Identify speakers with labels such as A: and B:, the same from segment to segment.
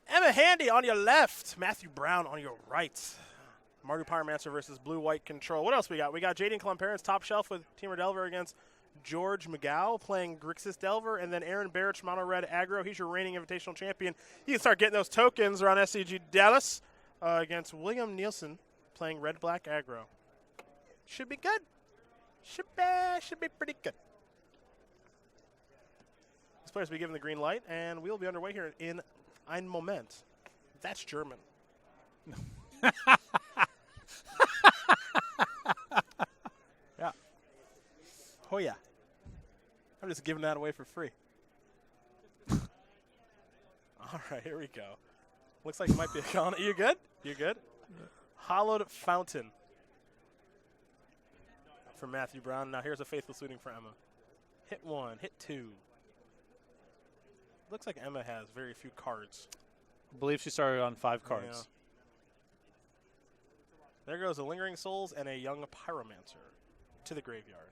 A: Emma Handy on your left. Matthew Brown on your right. Magou Pyromancer versus Blue-White Control. What else we got? We got Jaden Klomparens top shelf with Teamer Delver against George Magou playing Grixis Delver, and then Aaron Barich, Mono Red Aggro. He's your reigning invitational champion. You can start getting those tokens around SCG Dallas against William Nehlsen playing Red Black Aggro. Should be good. Should be pretty good. This players will be given the green light, and we'll be underway here in ein Moment. That's German. Yeah. Oh, yeah. I'm just giving that away for free. All right, here we go. Looks like it might be a con. You good? You good? Hollowed Fountain for Matthew Brown. Now here's a Faithless Looting for Emma. Hit 1, hit 2. Looks like Emma has very few cards.
B: I believe she started on 5 cards.
A: Yeah. There goes a Lingering Souls and a Young Pyromancer to the graveyard.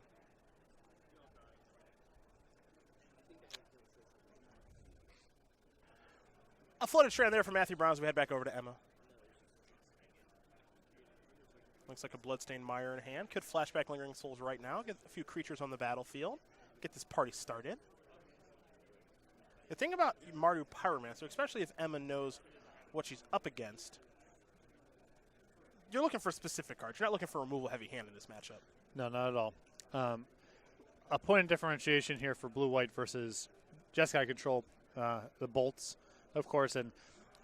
A: A flooded strand there for Matthew Brown as we head back over to Emma. Looks like a Bloodstained Mire in hand. Could flashback Lingering Souls right now. Get a few creatures on the battlefield. Get this party started. The thing about Magou Pyromancer, especially if Emma knows what she's up against, you're looking for specific cards. You're not looking for a removal heavy hand in this matchup.
B: No, not at all. A point of differentiation here for Blue-White versus Jeskai Control, the Bolts, of course, and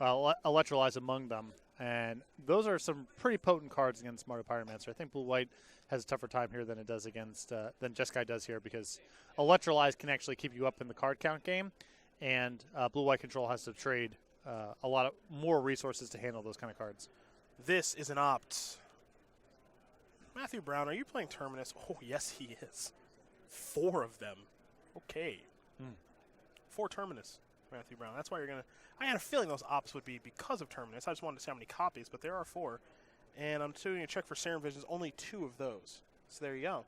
B: Electrolyze among them. And those are some pretty potent cards against Magou Pyromancer. I think Blue-White has a tougher time here than it does against than Jeskai does here, because Electrolyze can actually keep you up in the card count game, and Blue-White Control has to trade a lot of more resources to handle those kind of cards.
A: This is an opt. Matthew Brown, are you playing Terminus? Oh, yes, he is. 4 of them. Okay. 4 Terminus, Matthew Brown. That's why you're going to... I had a feeling those ops would be because of Terminus. I just wanted to see how many copies, but there are 4. And I'm doing a check for Serum Visions, only 2 of those. So there you go.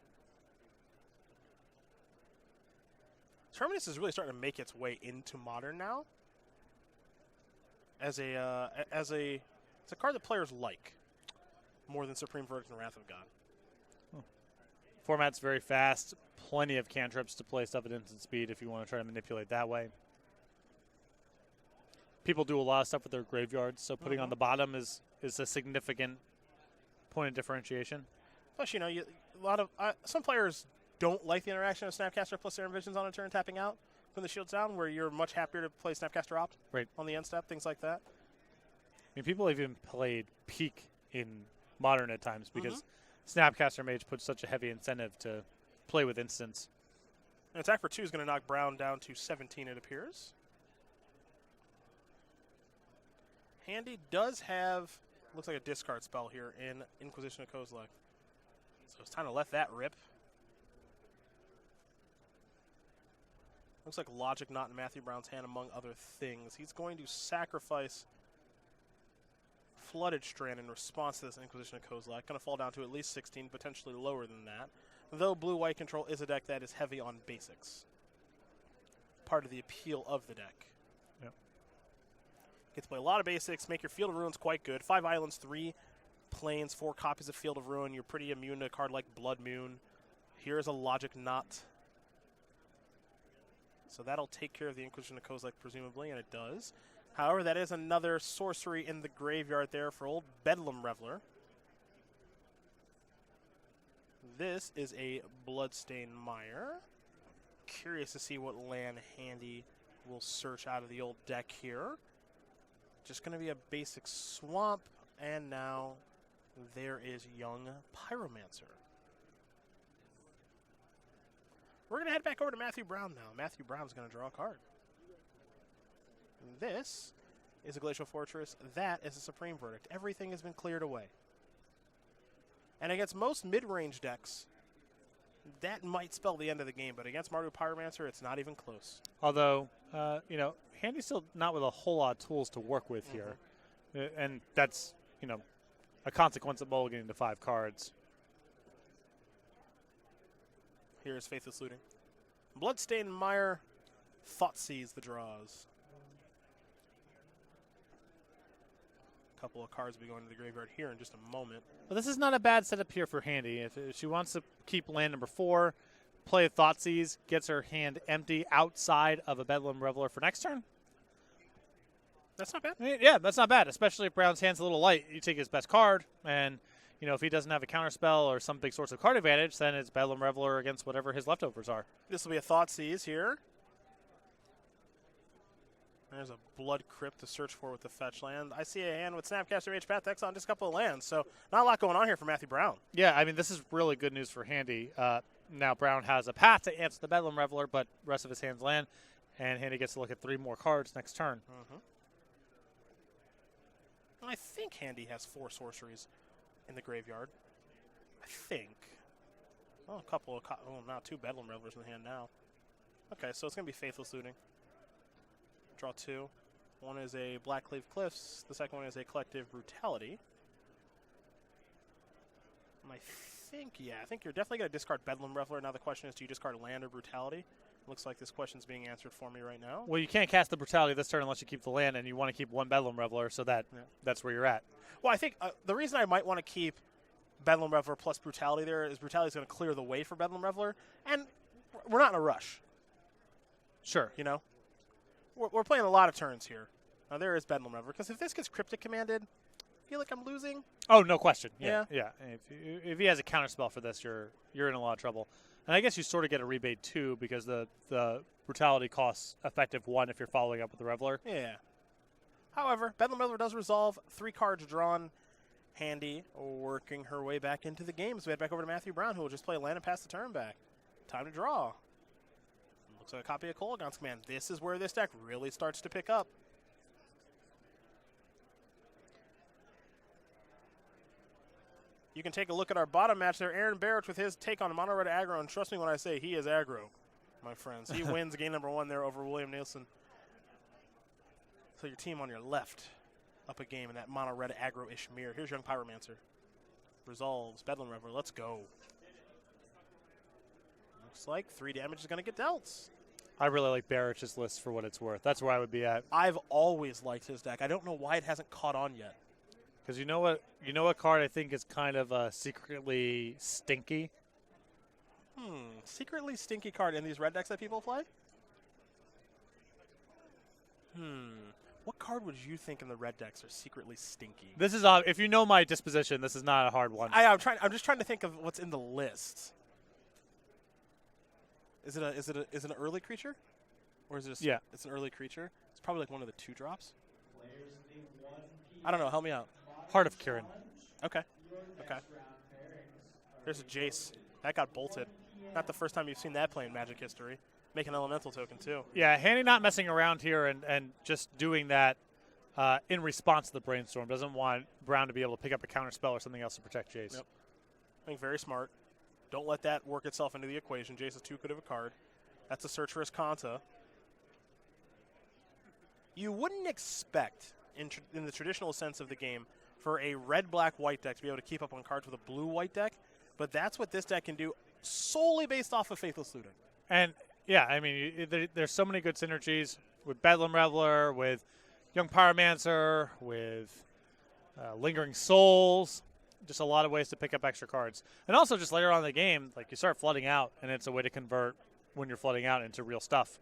A: Terminus is really starting to make its way into Modern now. It's a card that players like more than Supreme Verdict and Wrath of God.
B: Format's very fast. Plenty of cantrips to play stuff at instant speed if you want to try to manipulate that way. People do a lot of stuff with their graveyards, so putting on the bottom is a significant point of differentiation.
A: Plus, you know, some players don't like the interaction of Snapcaster plus Serum Visions on a turn tapping out when the shield's down, where you're much happier to play Snapcaster Opt on the end step, things like that.
B: I mean, people have even played Peak in Modern at times because Snapcaster Mage puts such a heavy incentive to play with instants.
A: An attack for 2 is going to knock Brown down to 17, it appears. Handy does have, looks like a discard spell here in Inquisition of Kozilek. So it's time to let that rip. Looks like Logic not in Matthew Brown's hand, among other things. He's going to sacrifice Flooded Strand in response to this Inquisition of Kozilek. Going to fall down to at least 16, potentially lower than that. Though Blue-White Control is a deck that is heavy on basics. Part of the appeal of the deck.
B: Yep.
A: Get to play a lot of basics, make your Field of Ruins quite good. 5 islands, 3 plains, 4 copies of Field of Ruin. You're pretty immune to a card like Blood Moon. Here's a Logic Knot. So that'll take care of the Inquisition of Kozilek, presumably, and it does. However, that is another sorcery in the graveyard there for old Bedlam Reveler. This is a Bloodstained Mire. Curious to see what land Handy will search out of the old deck here. Just going to be a basic swamp, and now there is Young Pyromancer. We're going to head back over to Matthew Brown now. Matthew Brown's going to draw a card. This is a Glacial Fortress. That is a Supreme Verdict. Everything has been cleared away. And against most mid-range decks, that might spell the end of the game. But against Magou Pyromancer, it's not even close.
B: Although, you know, Handy's still not with a whole lot of tools to work with here. And that's, you know, a consequence of mulliganing to 5 cards.
A: Here's Faithless Looting. Bloodstained Mire, Thoughtseize the draws. couple of cards will be going to the graveyard here in just a moment.
B: Well, this is not a bad setup here for Handy. If she wants to keep land number 4, play a Thoughtseize, gets her hand empty outside of a Bedlam Reveler for next turn.
A: That's not bad.
B: Yeah, that's not bad, especially if Brown's hand's a little light. You take his best card, and if he doesn't have a counterspell or some big source of card advantage, then it's Bedlam Reveler against whatever his leftovers are.
A: This will be a Thoughtseize here. There's a Blood Crypt to search for with the fetch land. I see a hand with Snapcaster Mage, Path Exile, on just a couple of lands, so not a lot going on here for Matthew Brown.
B: Yeah, I mean, this is really good news for Handy. Now Brown has a path to answer the Bedlam Reveler, but the rest of his hand's land, and Handy gets to look at 3 more cards next turn.
A: I think Handy has 4 sorceries in the graveyard. I think. Oh, a couple of now 2 Bedlam Revelers in the hand now. Okay, so it's going to be Faithless Looting. Draw 2. One is a Blackcleave Cliffs. The second one is a Collective Brutality. And I think you're definitely going to discard Bedlam Reveler. Now the question is, do you discard land or Brutality? Looks like this question's being answered for me right now.
B: Well, you can't cast the Brutality this turn unless you keep the land, and you want to keep 1 Bedlam Reveler, so that's where you're at.
A: Well, I think the reason I might want to keep Bedlam Reveler plus Brutality there is Brutality is going to clear the way for Bedlam Reveler, and we're not in a rush.
B: Sure.
A: We're playing a lot of turns here. Now, there is Bedlam Reveler, because if this gets Cryptic commanded, I feel like I'm losing.
B: Oh, no question.
A: Yeah.
B: If he has a counterspell for this, you're in a lot of trouble. And I guess you sort of get a rebate, too, because the Brutality costs effective 1 if you're following up with the Reveler.
A: Yeah. However, Bedlam Reveler does resolve. 3 cards drawn. Handy working her way back into the game. So we head back over to Matthew Brown, who will just play a land and pass the turn back. Time to draw. Looks like a copy of Kolaghan's Command. This is where this deck really starts to pick up. You can take a look at our bottom match there. Aaron Barich with his take on mono red aggro, and trust me when I say he is aggro, my friends. He wins game number 1 there over William Nehlsen. So your team on your left up a game in that mono red aggro-ish mirror. Here's Young Pyromancer. Resolves. Bedlam Reveler. Let's go. Looks like 3 damage is going to get dealt.
B: I really like Barich's list for what it's worth. That's where I would be at.
A: I've always liked his deck. I don't know why it hasn't caught on yet.
B: Because you know what card I think is kind of secretly stinky?
A: Secretly stinky card in these red decks that people play? What card would you think in the red decks are secretly stinky?
B: This is if you know my disposition, this is not a hard one.
A: I'm just trying to think of what's in the list. Is it an early creature? Or is it it's an early creature? It's probably like one of the 2-drops. I don't know, help me out.
B: Heart of Kirin.
A: Okay. There's a Jace. That got bolted. Not the first time you've seen that play in Magic history. Make an elemental token, too.
B: Yeah, Handy not messing around here and just doing that in response to the Brainstorm. Doesn't want Brown to be able to pick up a counterspell or something else to protect Jace.
A: Yep. I think very smart. Don't let that work itself into the equation. Jace is too good of a card. That's a search for his Kanta. You wouldn't expect, in the traditional sense of the game, for a red-black-white deck to be able to keep up on cards with a blue-white deck, but that's what this deck can do solely based off of Faithless Looting.
B: And, yeah, I mean, there's so many good synergies with Bedlam Reveler, with Young Pyromancer, with Lingering Souls, just a lot of ways to pick up extra cards. And also just later on in the game, like you start flooding out, and it's a way to convert when you're flooding out into real stuff.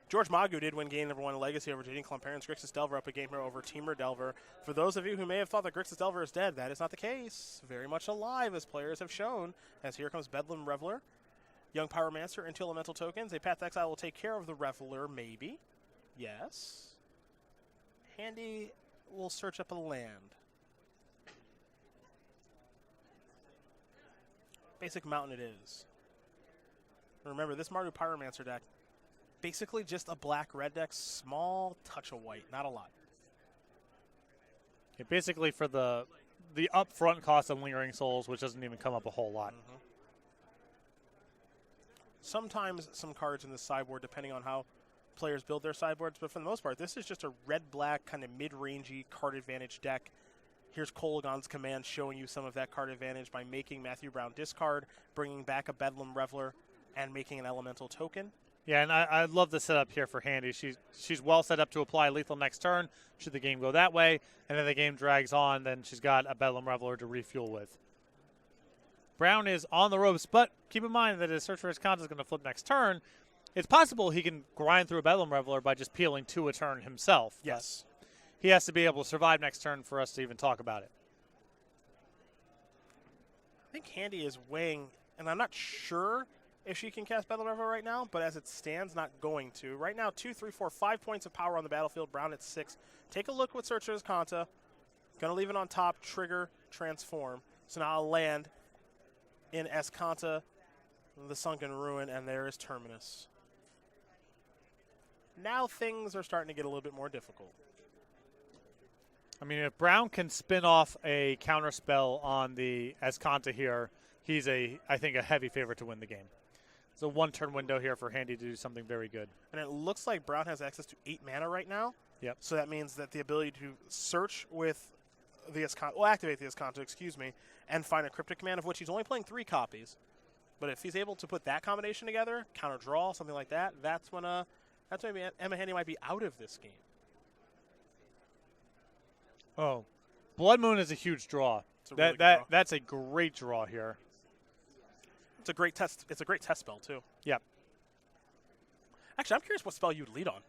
A: George Magou did win game number 1 in Legacy over Jaden Klomparens. Grixis Delver up a game here over Teamer Delver. For those of you who may have thought that Grixis Delver is dead, that is not the case. Very much alive, as players have shown. As here comes Bedlam Reveler. Young Pyromancer into elemental tokens. A Path Exile will take care of the Reveler, maybe. Yes. Handy will search up a land. Basic Mountain it is. Remember, this Magou Pyromancer deck, basically just a black-red deck, small touch of white, not a lot.
B: Yeah, basically for the upfront cost of Lingering Souls, which doesn't even come up a whole lot.
A: Sometimes some cards in the sideboard, depending on how players build their sideboards, but for the most part, this is just a red-black kind of mid-rangey card advantage deck. Here's Kolaghan's Command showing you some of that card advantage by making Matthew Brown discard, bringing back a Bedlam Reveler, and making an elemental token.
B: Yeah, and I love the setup here for Handy. She's well set up to apply lethal next turn should the game go that way, and then the game drags on, then she's got a Bedlam Reveler to refuel with. Brown is on the ropes, but keep in mind that his Search for his Content is going to flip next turn. It's possible he can grind through a Bedlam Reveler by just peeling 2 a turn himself.
A: Yes.
B: He has to be able to survive next turn for us to even talk about it.
A: I think Handy is weighing, and I'm not sure if she can cast Bedlam Reveler right now, but as it stands, not going to. Right now, 2, 3, 4, 5 points of power on the battlefield. Brown at 6. Take a look with Search for his Kanta. Gonna leave it on top, trigger, transform. So now I'll land in Escanta, the Sunken Ruin, and there is Terminus. Now things are starting to get a little bit more difficult.
B: I mean, if Brown can spin off a counterspell on the Escanta here, he's I think, a heavy favorite to win the game. It's a 1-turn window here for Handy to do something very good.
A: And it looks like Brown has access to 8 mana right now.
B: Yep.
A: So that means that the ability to search with the Escanta, well, activate the Escanta, excuse me, and find a Cryptic Command, of which he's only playing 3 copies. But if he's able to put that combination together, counter draw, something like that, that's when maybe Emma Handy might be out of this game.
B: Oh, Blood Moon is a huge draw. That's a great draw here.
A: It's a great test. It's a great test spell too.
B: Yep.
A: Actually, I'm curious what spell you'd lead on.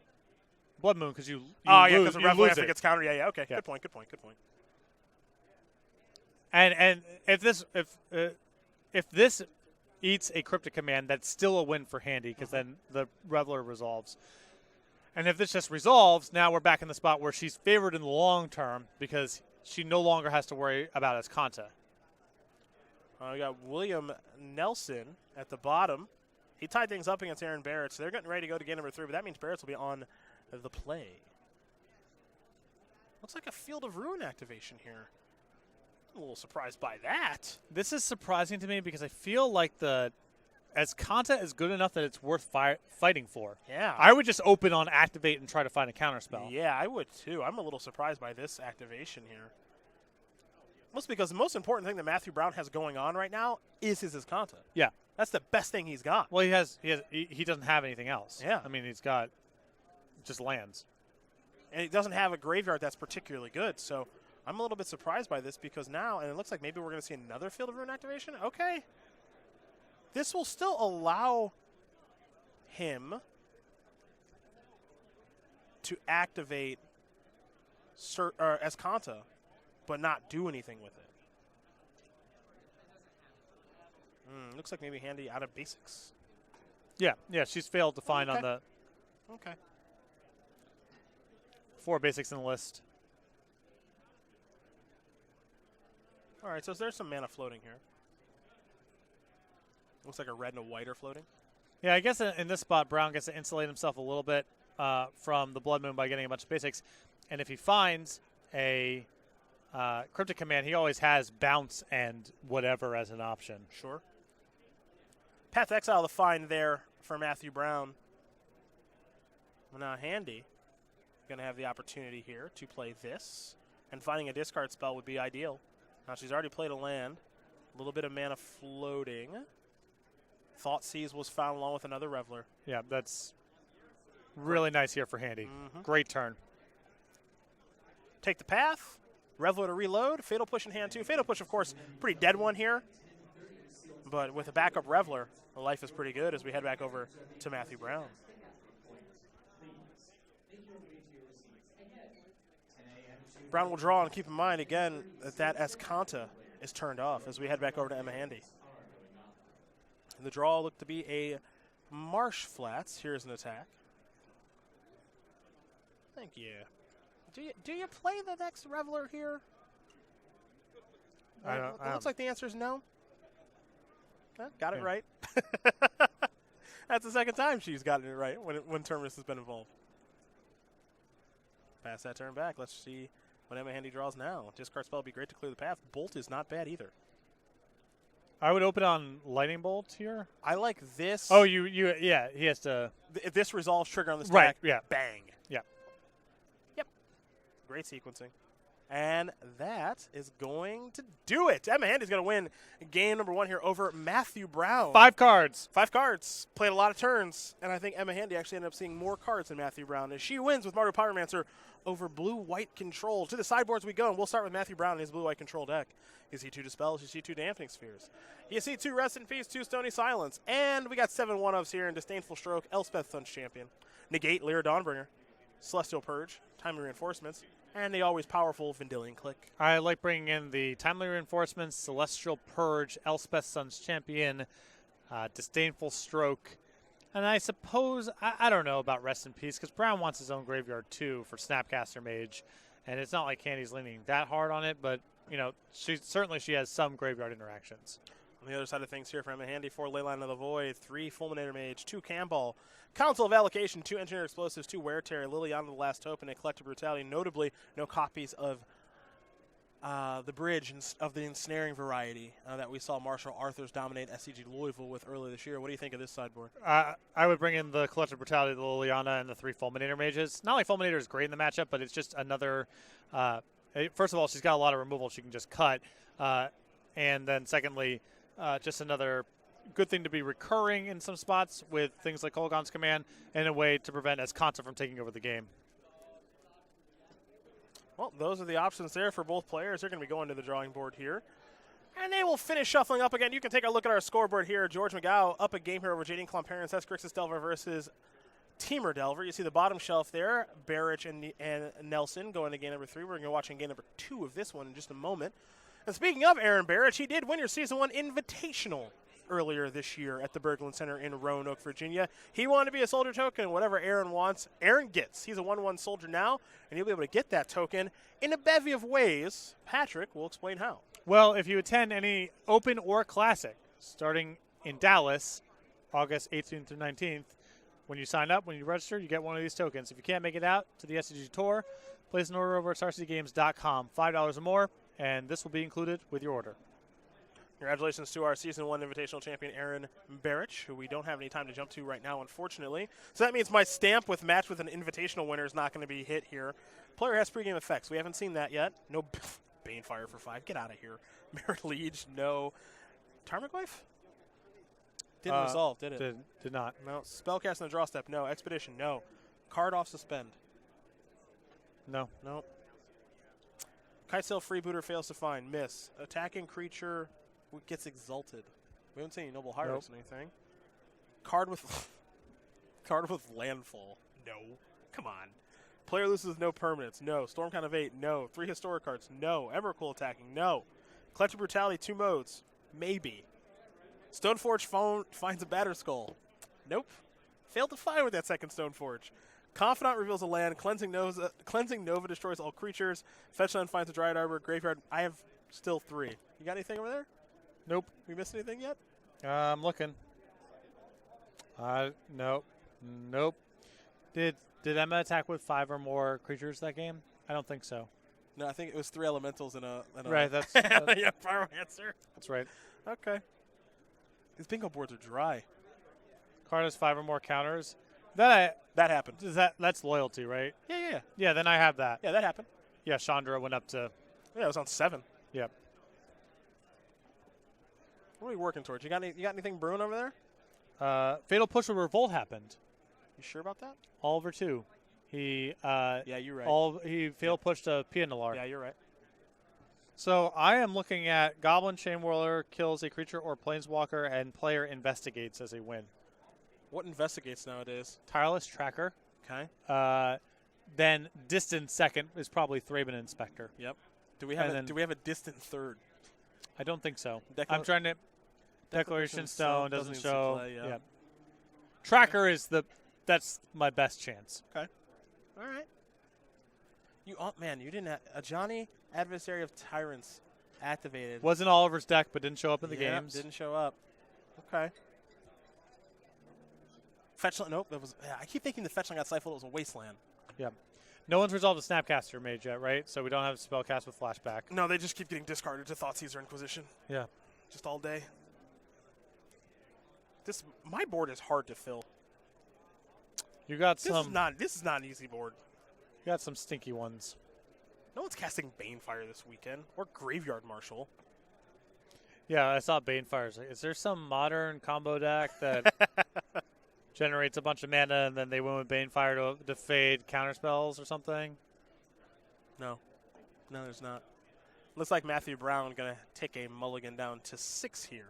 B: Blood Moon, because you
A: yeah,
B: lose,
A: because the Reveler if it gets countered. Yeah. Okay.
B: Yeah.
A: Good point.
B: And if this eats a Cryptic Command, that's still a win for Handy, because then the Reveler resolves. And if this just resolves, now we're back in the spot where she's favored in the long term because she no longer has to worry about Escanta.
A: We got William Nehlsen at the bottom. He tied things up against Aaron Barich, so they're getting ready to go to game number 3, but that means Barich will be on the play. Looks like a Field of Ruin activation here. I'm a little surprised by that.
B: This is surprising to me because I feel like the Escanta is good enough that it's worth fighting for.
A: Yeah.
B: I would just open on activate and try to find a counterspell.
A: Yeah, I would too. I'm a little surprised by this activation here. Mostly because the most important thing that Matthew Brown has going on right now is his Escanta.
B: Yeah.
A: That's the best thing he's got.
B: Well, he doesn't have anything else.
A: Yeah.
B: I mean, he's got just lands.
A: And he doesn't have a graveyard that's particularly good, so I'm a little bit surprised by this because now, and it looks like maybe we're going to see another Field of Ruin activation. Okay. This will still allow him to activate Escanta, but not do anything with it. Looks like maybe Handy out of basics.
B: Yeah, she's failed to find on the 4 basics in the list.
A: All right, so there's some mana floating here. Looks like a red and a white are floating.
B: Yeah, I guess in this spot, Brown gets to insulate himself a little bit from the Blood Moon by getting a bunch of basics. And if he finds a Cryptic Command, he always has Bounce and whatever as an option.
A: Sure. Path to Exile the find there for Matthew Brown. Well, now Handy going to have the opportunity here to play this. And finding a discard spell would be ideal. Now she's already played a land. A little bit of mana floating. Thoughtseize was found along with another Reveler.
B: Yeah, that's really nice here for Handy. Great turn.
A: Take the path. Reveler to reload. Fatal Push in hand too. Fatal Push, of course, pretty dead one here. But with a backup Reveler, the life is pretty good as we head back over to Matthew Brown. Brown will draw, and keep in mind, again, that Escanta is turned off as we head back over to Emma Handy. And the draw looked to be a Marsh Flats. Here's an attack. Thank you. Do you play the next Reveler here? It looks like the answer is no. Got it right. That's the second time she's gotten it right when Terminus has been involved. Pass that turn back. Let's see what Emma Handy draws now. Discard spell would be great to clear the path. Bolt is not bad either.
B: I would open on Lightning Bolt here.
A: I like this.
B: Oh, yeah, he has to.
A: This resolves trigger on the stack.
B: Right, yeah.
A: Bang.
B: Yeah.
A: Yep. Great sequencing. And that is going to do it. Emma Handy's going to win game number 1 here over Matthew Brown.
B: 5 cards.
A: 5 cards. Played a lot of turns. And I think Emma Handy actually ended up seeing more cards than Matthew Brown. And she wins with Mardu Pyromancer over blue-white control. To the sideboards we go, and we'll start with Matthew Brown and his blue-white control deck. You see 2 Dispels, you see 2 Dampening Spheres. You see 2 Rest in Peace, 2 Stony Silence. And we got 7 1-ofs here in Disdainful Stroke, Elspeth Sun's Champion. Negate, Lyra Dawnbringer, Celestial Purge, Timely Reinforcements, and the always powerful Vendilion Click.
B: I like bringing in the Timely Reinforcements, Celestial Purge, Elspeth Sun's Champion, Disdainful Stroke. And I suppose, I don't know about Rest in Peace, because Brown wants his own graveyard too for Snapcaster Mage. And it's not like Candy's leaning that hard on it, but, you know, she has some graveyard interactions.
A: On the other side of things here for Emma Handy, 4 Leyline of the Void, 3 Fulminator Mage, 2 Camball, Council of Allocation, 2 Engineer Explosives, 2 Wear Terror, Liliana the Last Hope, and a Collective Brutality. Notably, no copies of the Bridge of the Ensnaring variety that we saw Marshall Arthurs dominate SCG Louisville with earlier this year. What do you think of this sideboard?
B: I would bring in the Collective Brutality, the Liliana, and the 3 Fulminator Mages. Not like Fulminator is great in the matchup, but it's just another first of all, she's got a lot of removal she can just cut. And then secondly, just another good thing to be recurring in some spots with things like Kolaghan's Command and a way to prevent Esconta from taking over the game.
A: Well, those are the options there for both players. They're going to be going to the drawing board here. And they will finish shuffling up again. You can take a look at our scoreboard here. George Magou up a game here over Jadine Klomparens. That's Grixis Delver versus Teamer Delver. You see the bottom shelf there. Barich and Nehlsen going to game number 3. We're going to be watching game number 2 of this one in just a moment. And speaking of Aaron Barich, he did win your Season 1 Invitational earlier this year at the Berglund Center in Roanoke, Virginia. He wanted to be a soldier token. Whatever Aaron wants, Aaron gets. He's a 1/1 soldier now, and he'll be able to get that token in a bevy of ways. Patrick will explain how.
B: Well, if you attend any Open or Classic, starting in Dallas, August 18th through 19th, when you sign up, when you register, you get one of these tokens. If you can't make it out to the SCG Tour, place an order over at StarCityGames.com. $5 or more, and this will be included with your order.
A: Congratulations to our Season 1 Invitational Champion, Aaron Barich, who we don't have any time to jump to right now, unfortunately. So that means my stamp with match with an Invitational winner is not going to be hit here. Player has pregame effects. We haven't seen that yet. No Banefire for 5. Get out of here. Merit Liege, no. Tarmogoyf? Didn't resolve, did it?
B: Did not.
A: No. Spellcast and the draw step, no. Expedition, no. Card off suspend.
B: No.
A: No. Kitesail Freebooter fails to find. Miss. Attacking creature gets exalted. We haven't seen any Noble Hierarchs or anything. Card with landfall. No. Come on. Player loses no permanents. No. Stormcount of 8. No. 3 historic cards. No. Emrakul attacking. No. Collective Brutality 2 modes. Maybe. Stoneforge finds a Batterskull. Nope. Failed to find with that second Stoneforge. Confidant reveals a land. Cleansing Nova destroys all creatures. Fetchland finds a Dryad Arbor. Graveyard. I have still 3. You got anything over there?
B: Nope.
A: We missed anything yet?
B: I'm looking. Nope. Nope. Did Emma attack with 5 or more creatures that game? I don't think so.
A: No, I think it was 3 elementals and a
B: right. That's
A: yeah, Pyromancer.
B: That's right.
A: Okay. These bingo boards are dry.
B: Card has 5 or more counters. That
A: happened.
B: That's loyalty, right?
A: Yeah.
B: Yeah. Then I have that.
A: Yeah, that happened.
B: Yeah. Chandra went up to.
A: Yeah, it was on 7.
B: Yep.
A: What are we working towards? You got anything brewing over there?
B: Fatal Push with Revolt happened.
A: You sure about that?
B: Oliver 2. He
A: yeah, you're right.
B: He fatal pushed a Pianalar.
A: Yeah, you're right.
B: So I am looking at Goblin Chain Whirler kills a creature or planeswalker, and player investigates as a win.
A: What investigates nowadays?
B: Tireless Tracker.
A: Okay.
B: Then distant second is probably Thraben Inspector.
A: Yep. Do we have a distant third? I
B: don't think so. I'm trying to. Declaration Stone doesn't show.
A: Play, yeah.
B: Tracker is that's my best chance.
A: Okay. All right. You didn't have a Johnny Adversary of Tyrants activated.
B: Wasn't Oliver's deck, but didn't show up in the games.
A: Didn't show up. Okay. Fetchland. Nope. I keep thinking the Fetchland got Stifled. It was a Wasteland.
B: Yeah. No one's resolved the Snapcaster Mage yet, right? So we don't have Spellcast with Flashback.
A: No, they just keep getting discarded to Thoughtseize or Inquisition.
B: Yeah.
A: Just all day. My board is hard to fill.
B: You got
A: This is not an easy board.
B: You got some stinky ones.
A: No one's casting Banefire this weekend, or Graveyard Marshal.
B: Yeah, I saw Banefire's. Is there some modern combo deck that generates a bunch of mana and then they win with Banefire to fade counterspells or something?
A: No, there's not. Looks like Matthew Brown going to take a mulligan down to 6 here.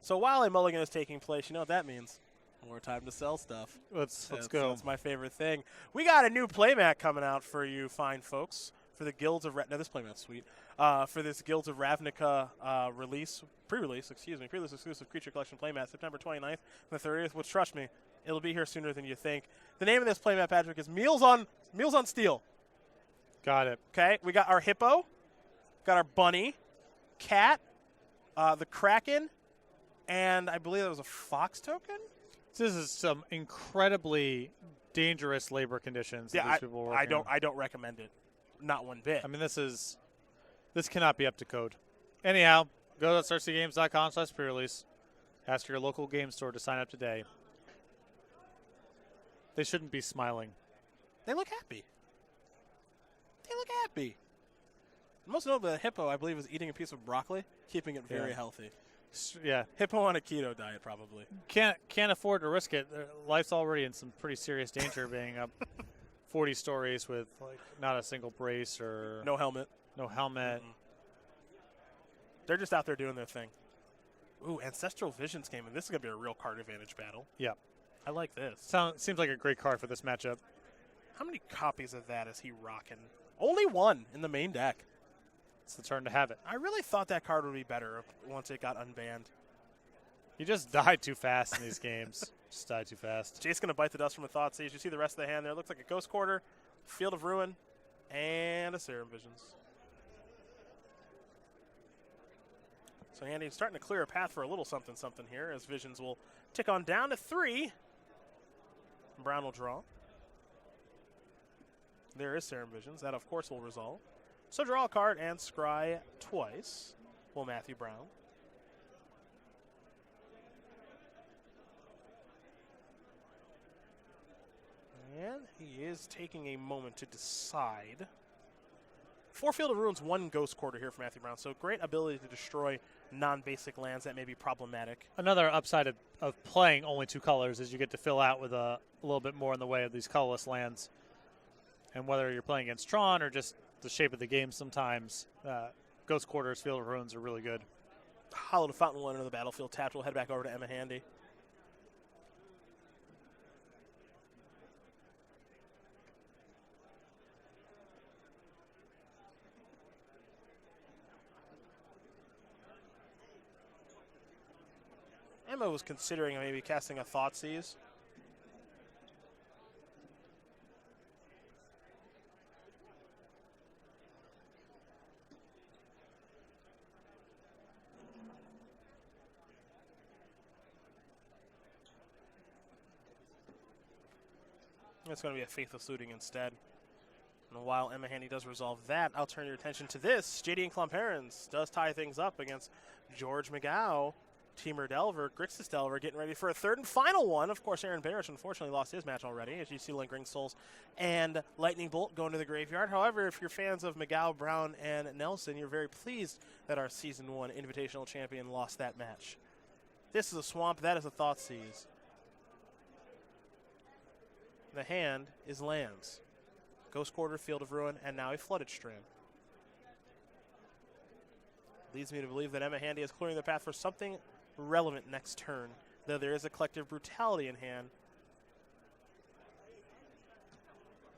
A: So while a mulligan is taking place, you know what that means? More time to sell stuff.
B: Let's go.
A: That's my favorite thing. We got a new playmat coming out for you fine folks for the Guilds of this playmat's sweet. For this Guilds of Ravnica pre-release exclusive creature collection playmat, September 29th and the 30th. Which, trust me, it'll be here sooner than you think. The name of this playmat, Patrick, is Meals on Steel.
B: Got it.
A: Okay, we got our hippo, got our bunny, cat, the kraken, and I believe there was a fox token.
B: This is some incredibly dangerous labor conditions that these people are working
A: I don't recommend it, not one bit.
B: I mean, this cannot be up to code. Anyhow, go to SCGPHILLY.com/pre-release. Ask your local game store to sign up today. They shouldn't be smiling.
A: They look happy. Most notably, the hippo, I believe, was eating a piece of broccoli, keeping it very healthy.
B: Yeah.
A: Hippo on a keto diet, probably.
B: Can't afford to risk it. Their life's already in some pretty serious danger being up 40 stories with not a single brace or
A: no helmet.
B: Mm-hmm.
A: They're just out there doing their thing. Ooh, Ancestral Visions came in. This is going to be a real card advantage battle.
B: Yeah.
A: I like this.
B: Seems like a great card for this matchup.
A: How many copies of that is he rocking? Only one in the main deck.
B: It's the turn to have it.
A: I really thought that card would be better once it got unbanned.
B: You just died too fast in these games. Just died too fast.
A: Jake's going to bite the dust from a Thoughtseize. You see the rest of the hand there. It looks like a Ghost Quarter, Field of Ruin, and a Serum Visions. So Andy's starting to clear a path for a little something here as Visions will tick on down to 3. Brown will draw. There is Serum Visions. That, of course, will resolve. So draw a card and scry twice. Will Matthew Brown. And he is taking a moment to decide. 4 Field of Ruins, 1 Ghost Quarter here for Matthew Brown. So great ability to destroy non-basic lands that may be problematic.
B: Another upside of playing only 2 colors is you get to fill out with a little bit more in the way of these colorless lands. And whether you're playing against Tron or just the shape of the game sometimes, Ghost Quarters, Field of Ruins are really good.
A: Hollow to Fountain One into the battlefield. Tapped. We'll head back over to Emma Handy. Emma was considering maybe casting a Thoughtseize. It's going to be a Faithless Looting instead. And while Emma Handy does resolve that, I'll turn your attention to this. JD and Klomparens does tie things up against George Magou. Teamer Delver, Grixis Delver getting ready for a third and final one. Of course, Aaron Barich unfortunately lost his match already, as you see Lingering Souls and Lightning Bolt going to the graveyard. However, if you're fans of Magou, Brown, and Nehlsen, you're very pleased that our Season 1 Invitational Champion lost that match. This is a Swamp, that is a Thoughtseize. The hand is lands. Ghost Quarter, Field of Ruin, and now a Flooded Strand. Leads me to believe that Emma Handy is clearing the path for something relevant next turn, though there is a Collective Brutality in hand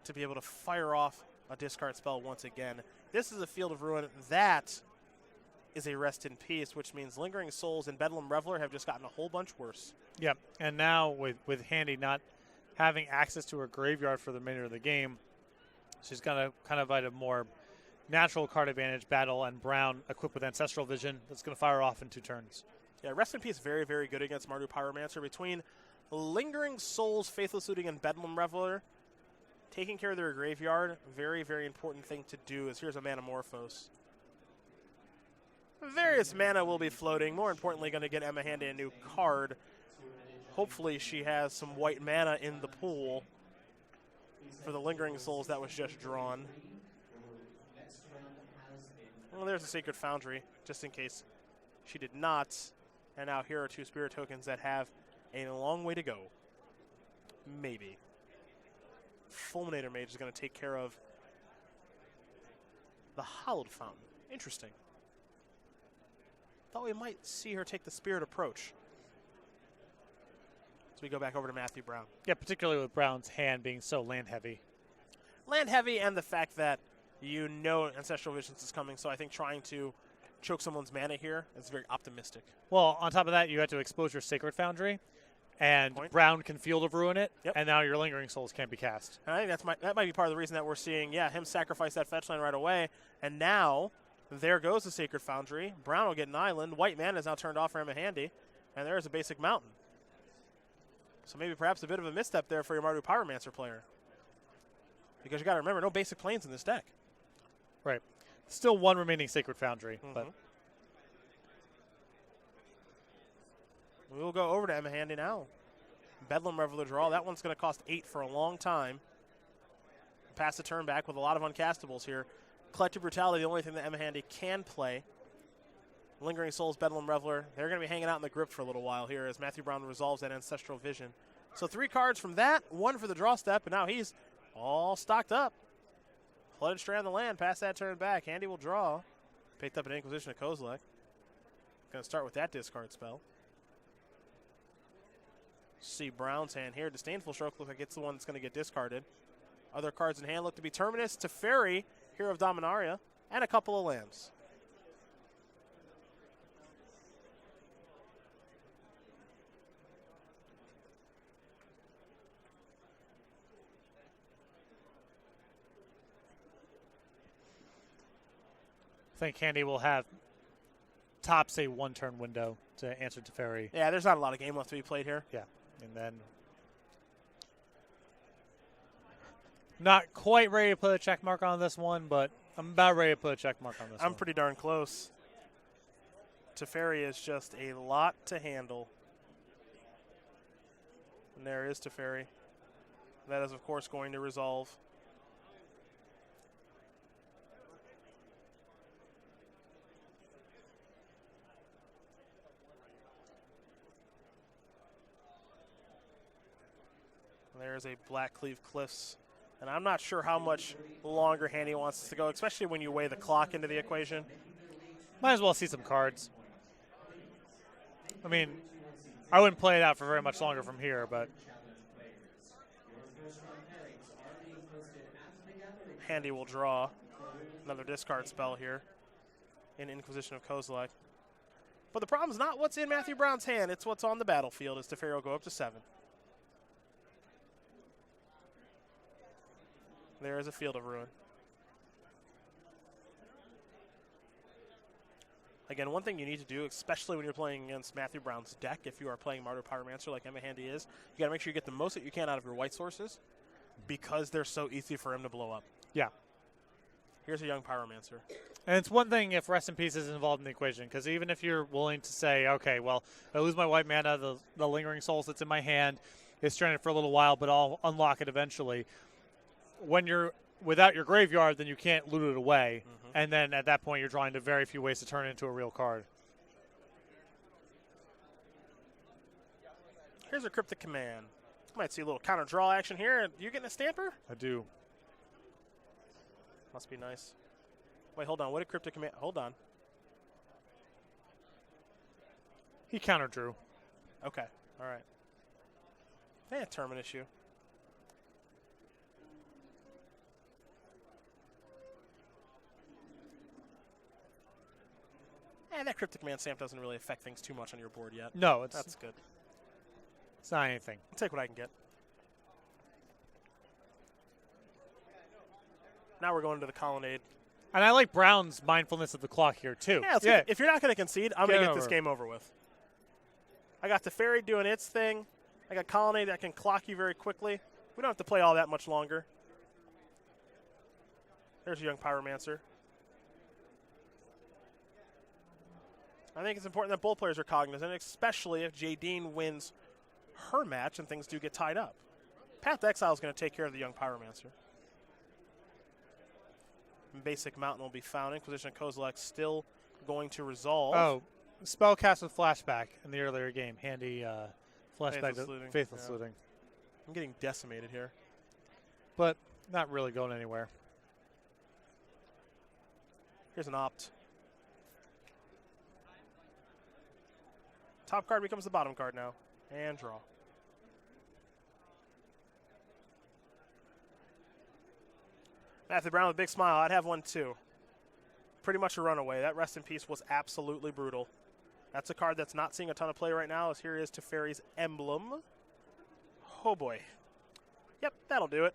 A: to be able to fire off a discard spell once again. This is a Field of Ruin. That is a Rest in Peace, which means Lingering Souls and Bedlam Reveler have just gotten a whole bunch worse.
B: Yep, and now with Handy not having access to her graveyard for the remainder of the game, she's got to kind of fight a more natural card advantage battle, and Brown equipped with Ancestral Vision that's going to fire off in 2 turns.
A: Yeah, Rest in Peace very, very good against Mardu Pyromancer. Between Lingering Souls, Faithless Looting, and Bedlam Reveler, taking care of their graveyard, very, very important thing to do is here's a Manamorphose. Various mana will be floating. More importantly, going to get Emma Handy a new card. Hopefully she has some white mana in the pool for the Lingering Souls that was just drawn. Well, there's a Sacred Foundry, just in case she did not. And now here are 2 Spirit Tokens that have a long way to go. Maybe. Fulminator Mage is going to take care of the Hallowed Fountain. Interesting. Thought we might see her take the Spirit approach. So we go back over to Matthew Brown.
B: Yeah, particularly with Brown's hand being so land heavy.
A: Land heavy, and the fact that you know Ancestral Visions is coming, so I think trying to choke someone's mana here is very optimistic.
B: Well, on top of that, you have to expose your Sacred Foundry, and Brown can Field of Ruin it, and now your Lingering Souls can't be cast.
A: And I think that might be part of the reason that we're seeing, him sacrifice that fetch land right away, and now there goes the Sacred Foundry. Brown will get an island. White mana is now turned off for him handy, and there's a basic mountain. So maybe perhaps a bit of a misstep there for your Mardu Pyromancer player. Because you got to remember, no basic planes in this deck.
B: Right. Still 1 remaining Sacred Foundry. But
A: we will go over to Emma Handy now. Bedlam Reveler draw. That one's going to cost 8 for a long time. Pass the turn back with a lot of uncastables here. Collective Brutality, the only thing that Emma Handy can play. Lingering Souls, Bedlam Reveler, they're going to be hanging out in the grip for a little while here as Matthew Brown resolves that Ancestral Vision. So 3 cards from that, 1 for the draw step, and now he's all stocked up. Flooded Strand the land, pass that turn back. Handy will draw. Picked up an Inquisition of Kozilek. Going to start with that discard spell. See Brown's hand here. Disdainful Stroke looks like it's the one that's going to get discarded. Other cards in hand look to be Terminus, Teferi, Hero of Dominaria, and a couple of lands.
B: I think Handy will have tops a 1-turn window to answer Teferi.
A: Yeah, there's not a lot of game left to be played here.
B: Yeah, and then not quite ready to put a check mark on this one, but I'm about ready to put a check mark on this one.
A: I'm pretty darn close. Teferi is just a lot to handle. And there is Teferi. That is, of course, going to resolve. There's a Blackcleave Cliffs. And I'm not sure how much longer Handy wants to go, especially when you weigh the clock into the equation.
B: Might as well see some cards. I mean, I wouldn't play it out for very much longer from here, but
A: Handy will draw another discard spell here in Inquisition of Kozilek. But the problem's not what's in Matthew Brown's hand, it's what's on the battlefield as Teferi will go up to 7. There is a Field of Ruin. Again, one thing you need to do, especially when you're playing against Matthew Brown's deck, if you are playing Mardu Pyromancer like Emma Handy is, you got to make sure you get the most that you can out of your white sources because they're so easy for him to blow up.
B: Yeah.
A: Here's a young Pyromancer.
B: And it's one thing if Rest in Peace is involved in the equation, because even if you're willing to say, okay, well, I lose my white mana, the Lingering Souls that's in my hand is stranded for a little while, but I'll unlock it eventually. When you're without your graveyard, then you can't loot it away. And then at that point, you're drawing to very few ways to turn it into a real card.
A: Here's a Cryptic Command. Might see a little counter draw action here. You getting a Stamper?
B: I do.
A: Must be nice. Wait, hold on. What did Cryptic Command? Hold on.
B: He counter drew.
A: Okay. All right. Yeah, Terminus issue. And that Cryptic Command stamp doesn't really affect things too much on your board yet.
B: No,
A: that's good.
B: It's not anything.
A: I'll take what I can get. Now we're going to the Colonnade.
B: And I like Brown's mindfulness of the clock here, too.
A: Yeah, if you're not going to concede, I'm going to get this
B: over.
A: game over with. I got Teferi doing its thing. I got Colonnade that can clock you very quickly. We don't have to play all that much longer. There's a young Pyromancer. I think it's important that both players are cognizant, especially if Jadine wins her match, and things do get tied up. Path to Exile is going to take care of the young Pyromancer. Basic Mountain will be found. Inquisition of Kozilek still going to resolve.
B: Oh, spell cast with flashback in the earlier game. Handy flashback
A: Faithless
B: to
A: Looting.
B: Faithless
A: Yeah.
B: Looting.
A: I'm getting decimated here.
B: But not really going anywhere.
A: Here's an opt. Top card becomes the bottom card now. And draw. Matthew Brown with a big smile. I'd have one too. Pretty much a runaway. That Rest in Peace was absolutely brutal. That's a card that's not seeing a ton of play right now, as here is Teferi's Emblem. Oh boy. Yep, that'll do it.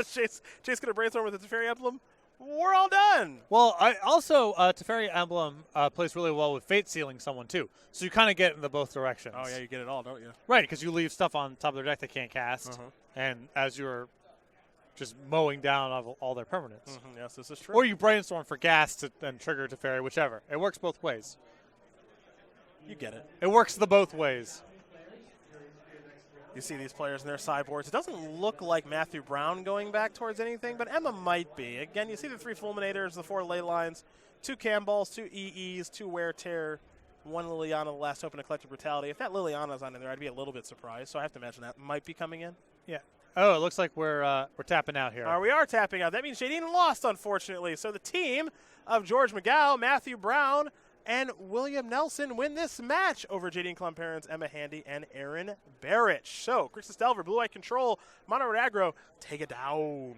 A: Chase going to brainstorm with the Teferi Emblem. We're all done.
B: Well, I also Teferi Emblem plays really well with Fate Sealing someone too. So you kind of get in the both directions.
A: Oh yeah, you get it all, don't you?
B: Right, because you leave stuff on top of their deck they can't cast,
A: Uh-huh.
B: and as you're just mowing down all their permanents.
A: Mm-hmm. Yes, this is true.
B: Or you brainstorm for gas and trigger Teferi, whichever. It works both ways.
A: You get it.
B: It works the both ways.
A: You see these players in their sideboards. It doesn't look like Matthew Brown going back towards anything, but Emma might be. Again, you see the 3 Fulminators, the 4 Ley Lines, 2 Camballs, 2 EEs, 2 Wear Tear, 1 Liliana, the last open, a Collective Brutality. If that Liliana's on in there, I'd be a little bit surprised. So I have to imagine that might be coming in.
B: Yeah. Oh, it looks like we're tapping out here.
A: We are tapping out. That means Jadine lost, unfortunately. So the team of George Magou, Matthew Brown, and William Nehlsen win this match over Jadine Klomparens, Emma Handy, and Aaron Barich. So, Grixis Delver, Blue Eye Control, Mono Red Aggro, take it down.